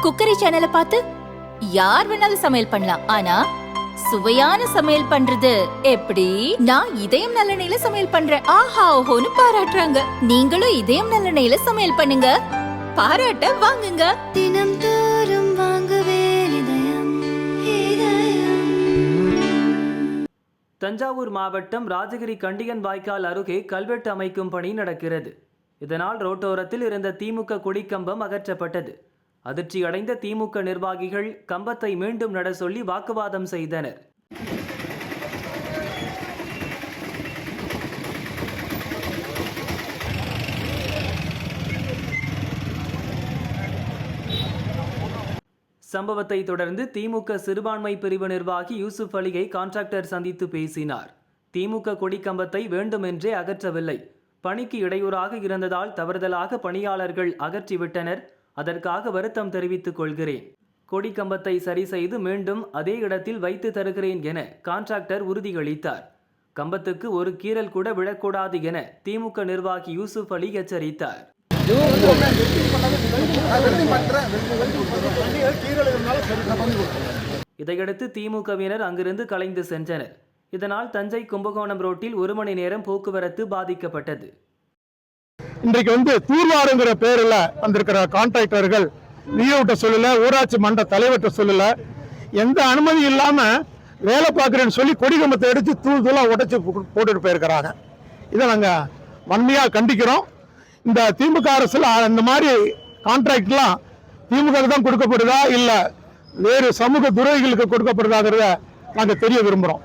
Cookery சேனலை பார்த்து யார் வேணாலும் சமையல் பண்ணலாம். ஆனா சுவையான சமையல் பண்றது எப்படி? நான் இதயம் நல்லெண்ணெயில சமையல் பண்றேன். ஆஹா ஓஹோன்னு பாராட்டுறாங்க. நீங்களும் இதயம் நல்லெண்ணெயில சமையல் பண்ணுங்க, பாராட்ட வாங்குங்க. தினம் தோறும் வாங்குவே இதயம் இதயம். தஞ்சாவூர் மாவட்டம் ராஜகிரி கண்டியன் வாய்க்கால் அருகே கல்வெட்டு அமைக்கும் பணி நடக்கிறது. இதனால் ரோட்டோரத்தில் இருந்த திமுக கொடிக்கம்பம் அகற்றப்பட்டது. அதிர்ச்சியடைந்த திமுக நிர்வாகிகள் கம்பத்தை மீண்டும் நட சொல்லி வாக்குவாதம் செய்தனர். சம்பவத்தை தொடர்ந்து திமுக சிறுபான்மை பிரிவு நிர்வாகி யூசுப் அலியை கான்ட்ராக்டர் சந்தித்து பேசினார். திமுக கொடிக்கம்பத்தை வேண்டுமென்றே அகற்றவில்லை. பணிக்கு இடையூறாக இருந்ததால் தவறுதலாக பணியாளர்கள் அகற்றிவிட்டனர். அதற்காக வருத்தம் தெரிவித்துக் கொள்கிறேன். கொடிக்கம்பத்தை சரி செய்து மீண்டும் அதே இடத்தில் வைத்து தருகிறேன் என கான்ட்ராக்டர் உறுதியளித்தார். கம்பத்துக்கு ஒரு கீறல் கூட விழக்கூடாது என திமுக நிர்வாகி யூசுப் அலி எச்சரித்தார். இதையடுத்து திமுகவினர் அங்கிருந்து கலைந்து சென்றனர். இதனால் தஞ்சை கும்பகோணம் ரோட்டில் 1 மணி நேரம் போக்குவரத்து பாதிக்கப்பட்டது. இன்றைக்கு தூர்வாருங்கிற பேரில் வந்திருக்கிற கான்ட்ராக்டர்கள் நீட்ட சொல்லல, ஊராட்சி மன்ற தலைவர்கிட்ட சொல்லல, எந்த அனுமதி இல்லாம வேலை பார்க்குறேன்னு சொல்லி கொடிக்கம்பத்தை எடுத்து தூளா உடைச்சு போட்டுட்டு போயிருக்கிறாங்க. இதை நாங்க வன்மையா கண்டிக்கிறோம். இந்த திமுக அரசுல இந்த மாதிரி கான்ட்ராக்ட்லாம் திமுக தான் கொடுக்கப்படுதா இல்ல வேறு சமூக துரோகிகளுக்கு கொடுக்கப்படுதாங்கிறத நாங்க தெரிய விரும்புறோம்.